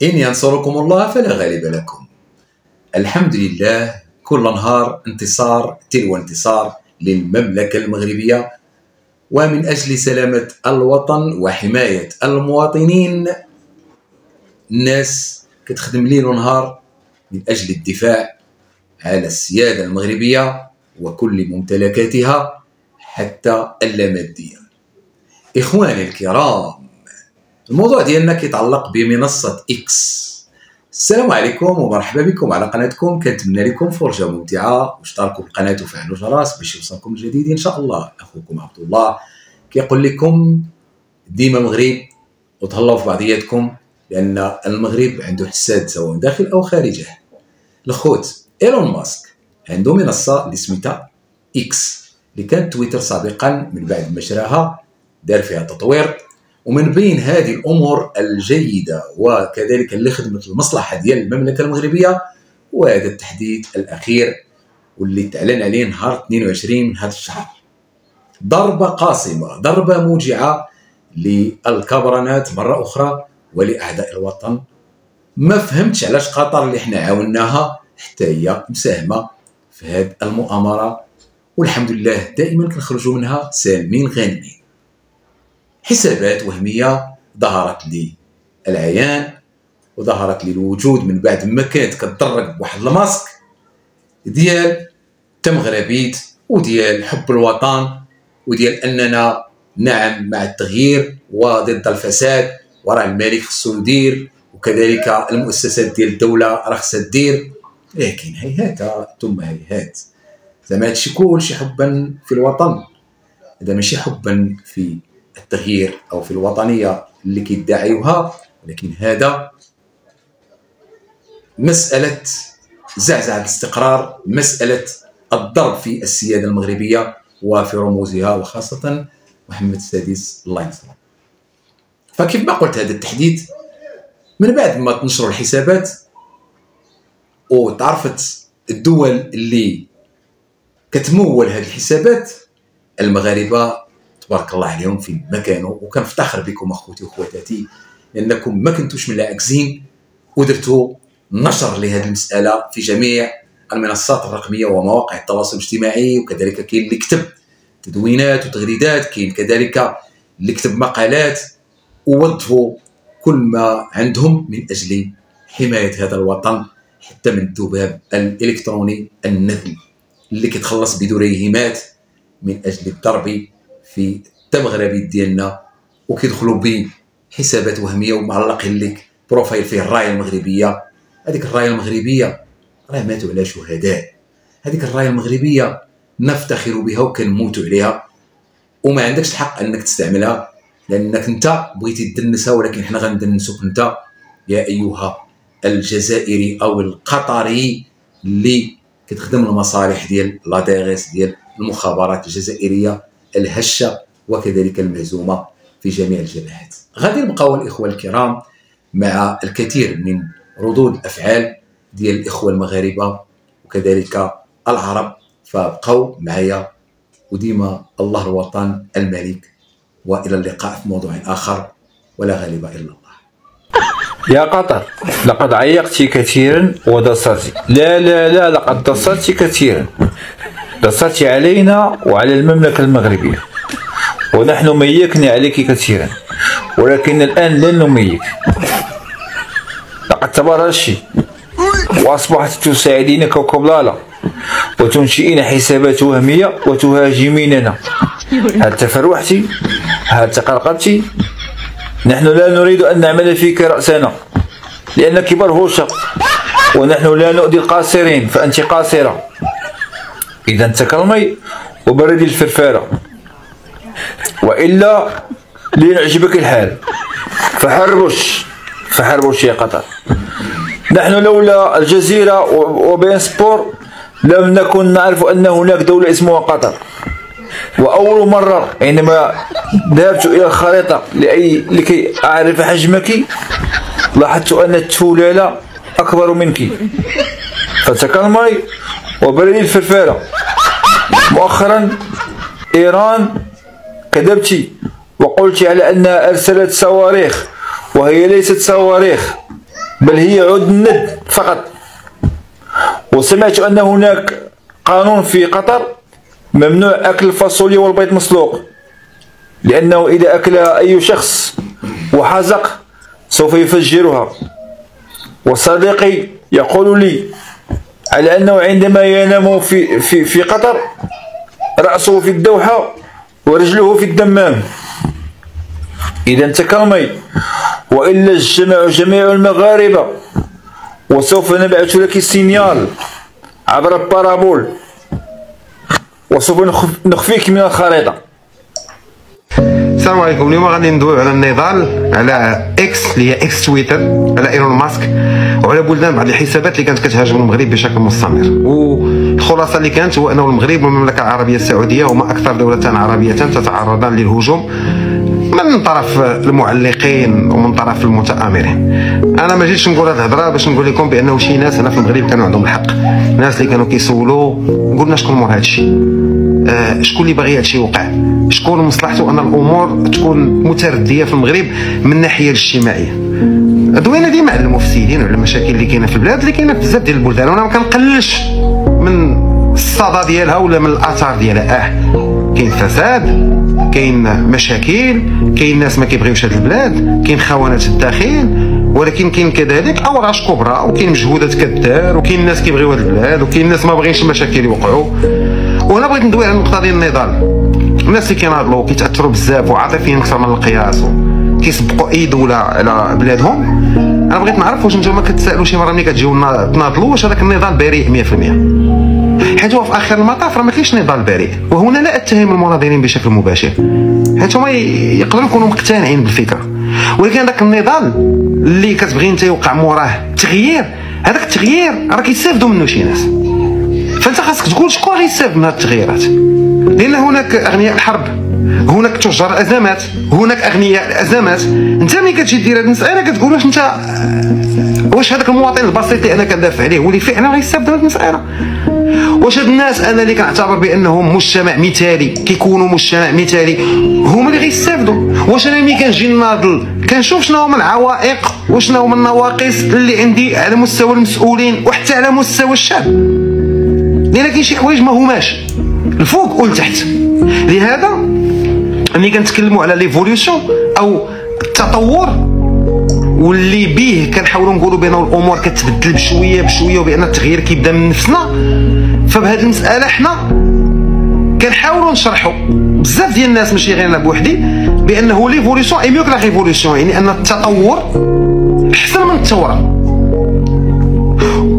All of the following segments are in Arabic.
إن ينصركم الله فلا غالب لكم. الحمد لله، كل نهار انتصار تلو انتصار للمملكة المغربية، ومن أجل سلامة الوطن وحماية المواطنين الناس كتخدم ليل ونهار من أجل الدفاع على السيادة المغربية وكل ممتلكاتها حتى اللامادية. إخواني الكرام، الموضوع ديالنا كيتعلق بمنصة إكس. السلام عليكم ومرحبا بكم على قناتكم. كنتمنى لكم فرجة ممتعة، واشتركوا بالقناة وفعلوا الجرس باش يوصلكم الجديد إن شاء الله. أخوكم عبد الله كيقول لكم ديما مغرب وتهلاو في بعضياتكم، لأن المغرب عنده حساد سواء داخل أو خارجه. الخوت إيلون ماسك عنده منصة اللي سميتها إكس، اللي كانت تويتر سابقا، من بعد ما شراها دار فيها تطوير. ومن بين هذه الأمور الجيدة وكذلك اللي خدمت المصلحة ديال المملكة المغربية وهذا التحديث الأخير واللي تعلن عليه نهار 22 من هذا الشهر. ضربة قاصمة، ضربة موجعة للكبرانات مرة أخرى ولأعداء الوطن. ما فهمتش علاش قطر اللي حنا عاوناها حتى هي مساهمة في هذه المؤامرة، والحمد لله دائما كنخرجوا منها سالمين غانمين. حسابات وهمية ظهرت لي العيان وظهرت لي الوجود من بعد ما كانت كتدرج بواحد الماسك ديال تمغربيت وديال حب الوطن وديال أننا نعم مع التغيير وضد الفساد، وراه الملك خصو يدير وكذلك المؤسسات ديال الدولة راه خصها دير. لكن هيهات ثم هيهات، زعما هادشي كلشي حبا في الوطن، هذا ماشي حبا في التغيير أو في الوطنية اللي كيدعيوها، ولكن هذا مسألة زعزعة الاستقرار، مسألة الضرب في السيادة المغربية وفي رموزها وخاصة محمد السادس الله ينصره. فكيف ما قلت، هذا التحديث من بعد ما تنشروا الحسابات وتعرفت الدول اللي كتمول هذه الحسابات، المغاربة تبارك الله عليهم في مكانه، وكنفتخر بكم اخوتي واخواتاتي لانكم ما كنتوش من العاكسين ودرتوا نشر لهذه المساله في جميع المنصات الرقميه ومواقع التواصل الاجتماعي، وكذلك كاين اللي كتب تدوينات وتغريدات، كاين كذلك اللي كتب مقالات ووظفوا كل ما عندهم من اجل حمايه هذا الوطن، حتى من الذباب الالكتروني النذل اللي كيتخلص بدريهمات من اجل الضرب في التمغربي ديالنا، وكيدخلوا بحسابات وهميه ومعلقين لك بروفايل فيه الرايه المغربيه. هذيك الرايه المغربيه راه ماتوا على شهداء، هذيك الرايه المغربيه نفتخر بها وكنموتوا عليها، وما عندكش الحق انك تستعملها لانك انت بغيتي تدنسها، ولكن حنا غندنسوك انت يا ايها الجزائري او القطري اللي كتخدم المصالح ديال لا ديغيس ديال المخابرات الجزائريه الهشه وكذلك المهزومه في جميع الجبهات. غادي نبقاو الاخوه الكرام مع الكثير من ردود الافعال ديال الاخوه المغاربه وكذلك العرب، فبقاو معايا، وديما الله الوطن الملك، والى اللقاء في موضوع اخر، ولا غالب الا الله. يا قطر، لقد عيقت كثيرا ودسرت. لا لا لا، لقد دسرت كثيرا، دسرت علينا وعلى المملكة المغربية، ونحن ميكنا عليك كثيرا، ولكن الآن لن نميك. لقد تبرجت وأصبحت تساعدين كوكب لالا وتنشئين حسابات وهمية وتهاجميننا. هل تفرحت؟ هل تقلقلت؟ نحن لا نريد أن نعمل فيك رأسنا لأنك برهوشة، ونحن لا نؤذي القاصرين، فأنت قاصرة. إذا تكرمي وبردي الفرفارة، وإلا ليعجبك الحال. فحربش يا قطر. نحن لولا الجزيرة وبين سبور لم نكن نعرف أن هناك دولة اسمها قطر. وأول مرة عندما ذهبت إلى الخريطة لكي أعرف حجمك لاحظت أن التولالة أكبر منك، فتكرمي وبردي الفرفارة. مؤخرا إيران كذبت وقلت على أنها أرسلت صواريخ وهي ليست صواريخ، بل هي عود الند فقط. وسمعت أن هناك قانون في قطر ممنوع أكل الفاصوليا والبيض مسلوق، لأنه إذا أكل أي شخص وحزق سوف يفجرها. وصديقي يقول لي على أنه عندما ينام في قطر رأسه في الدوحة ورجله في الدمام. إذا تكرمي وإلا اجتمع جميع المغاربة وسوف نبعث لك سينيال عبر البارابول وسوف نخفيك من الخريطة. السلام عليكم. اليوم غادي ندويو على النضال على اكس اللي هي اكس تويتر، على ايلون ماسك، وعلى بلدان بعض الحسابات اللي كانت كتهاجم المغرب بشكل مستمر. والخلاصه اللي كانت هو انه المغرب والمملكه العربيه السعوديه هما اكثر دولتان عربيتان تتعرضان للهجوم من طرف المعلقين ومن طرف المتآمرين. انا ما جيتش نقول هذه الهضره باش نقول لكم بانه شي ناس هنا في المغرب كانوا عندهم الحق. الناس اللي كانوا كيسولوا قلنا شكون مور هذا الشيء، شكون اللي باغي هادشي يوقع، شكون مصلحته ان الامور تكون مترديه في المغرب من الناحيه الاجتماعيه. دوينا ديما على المفسدين وعلى المشاكل اللي كاينه في البلاد، اللي كاينه في بزاف ديال البلدان، وانا ما كنقللش من الصدى ديالها ولا من الاثار ديالها. كاين فساد، كاين مشاكل، كاين ناس ما كيبغيوش هاد البلاد، كاين خونات في الداخل، ولكن كاين كذلك اوراش كبرى، وكاين مجهودات كدار، وكاين ناس كيبغيو هاد البلاد، وكاين ناس ما باغيينش المشاكل يوقعوا. وانا بغيت ندوي على النقطه ديال النضال. الناس اللي كيناضلوا كيتاثروا بزاف وعاطفيين اكثر من القياس كيسبقوا اي دوله على بلادهم. انا بغيت نعرف واش نتوما كتسالوا شي مره ملي كتجيو تناضلوا واش هذاك النضال بريء 100%؟ حيت هو في اخر المطاف راه ما كاينش نضال بريء، وهنا لا اتهم المناضلين بشكل مباشر، حيت هما يقدروا يكونوا مقتنعين بالفكره، ولكن هذاك النضال اللي كتبغي انت يوقع موراه تغيير، هذاك التغيير راه كيستافدوا منه شي ناس. فانت خاصك تقول شكون غيستافد من هذه التغييرات، لان هناك اغنياء الحرب، هناك تجار الازمات، هناك اغنياء الازمات. انت ملي كتجي دير هذه المساله كتقول واش هذاك المواطن البسيط اللي انا كندافع عليه هو اللي فعلا غيستافد من هذه المساله؟ واش هاد الناس انا اللي كنعتبر بانهم مجتمع مثالي كيكونوا مجتمع مثالي هما اللي غيستافدوا؟ واش انا ملي كنجي ناضل كنشوف شنو هما العوائق وشنو هما النواقص اللي عندي على مستوى المسؤولين وحتى على مستوى الشعب؟ لان كاين شي حوايج ما هماش الفوق والتحت. لهذا ملي كنتكلموا على ليفوليوشن او التطور واللي به كنحاولوا نقولوا بان الامور كتبدل بشويه بشويه وبان التغيير كيبدا من نفسنا، فبهذه المساله حنا كنحاولوا نشرحوا بزاف ديال الناس ماشي غير انا بوحدي بانه ليفوليوشن اي ميو كو لا ريفوليوشن، يعني ان التطور احسن من الثوره.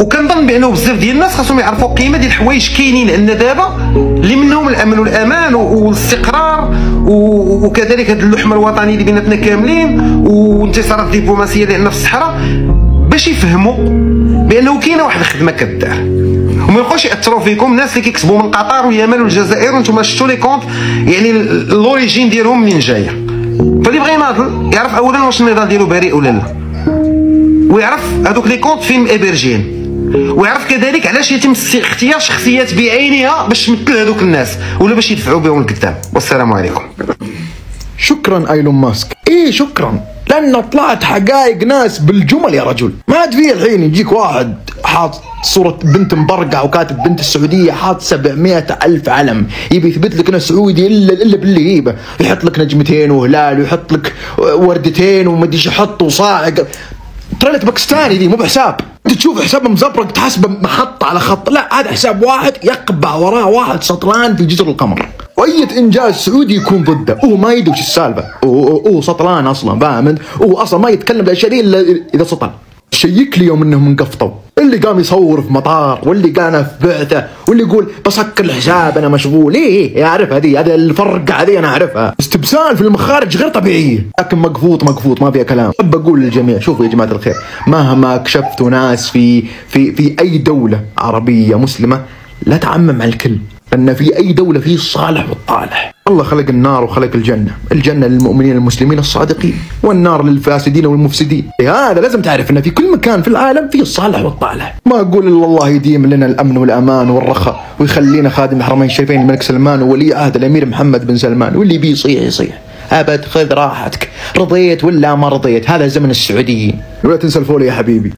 وكنظن بانه بزاف ديال الناس خاصهم يعرفوا قيمه ديال الحوايج كاينين عندنا دابا اللي منهم الامن والامان والاستقرار وكذلك هذا اللحم الوطني اللي بيناتنا كاملين وانتصارات دبلوماسيه اللي عندنا في الصحراء، باش يفهموا بانه كاينه واحد الخدمه كدار وما يبقاوش ياثروا فيكم الناس اللي كيكسبوا من قطر واليمن والجزائر وانتم شفتوا لي كونت يعني لوريجين ديالهم منين جايه. فاللي بغى يناضل يعرف اولا واش النضال ديالو بريء ولا لا، ويعرف هذوك لي كونت فين مابرجين، ويعرف كذلك علاش يتم اختيار شخصيات بعينها باش تمثل هذوك الناس ولا باش يدفعوا بهم القدام. والسلام عليكم. شكرا ايلون ماسك. ايه شكرا، لان طلعت حقائق ناس بالجمل يا رجل. ما عاد في الحين يجيك واحد حاط صورة بنت مبرقعة وكاتب بنت السعودية، حاط 700,000 علم، يبي يثبت لك انه سعودي الا باللي يبه، يحط لك نجمتين وهلال ويحط لك وردتين وما ادري ايش يحط وصاعق. ترى باكستاني دي مو بحساب، انت تشوف حساب مزبرق تحسبه محط على خط، لا هذا حساب واحد يقبع وراه واحد سطلان في جزر القمر. واي انجاز سعودي يكون ضده، هو ما يدري وش السالفه، هو سطلان اصلا، فاهم؟ هو اصلا ما يتكلم بالاشياء دي الا اذا سطل. شيك لي يوم انهم انقفطوا، اللي قام يصور في مطار واللي كان في بعثه واللي يقول بسكر الحساب انا مشغول. ايه يعرف هذه الفرقه هذه انا اعرفها، استبسال في المخارج غير طبيعيه، لكن مقفوط ما فيها كلام. أحب اقول للجميع شوفوا يا جماعه الخير، مهما كشفتوا ناس في اي دوله عربيه مسلمه لا تعمم على الكل، لأن في أي دولة فيه الصالح والطالح. الله خلق النار وخلق الجنة للمؤمنين المسلمين الصادقين، والنار للفاسدين والمفسدين. هذا لازم تعرف أن في كل مكان في العالم فيه الصالح والطالح. ما أقول إلا الله يديم لنا الأمن والأمان والرخاء ويخلينا خادم الحرمين الشريفين الملك سلمان وولي عهد الأمير محمد بن سلمان، واللي بيه يصيح أبد خذ راحتك، رضيت ولا ما رضيت، هذا زمن السعوديين. ولا تنسى الفولي يا حبيبي.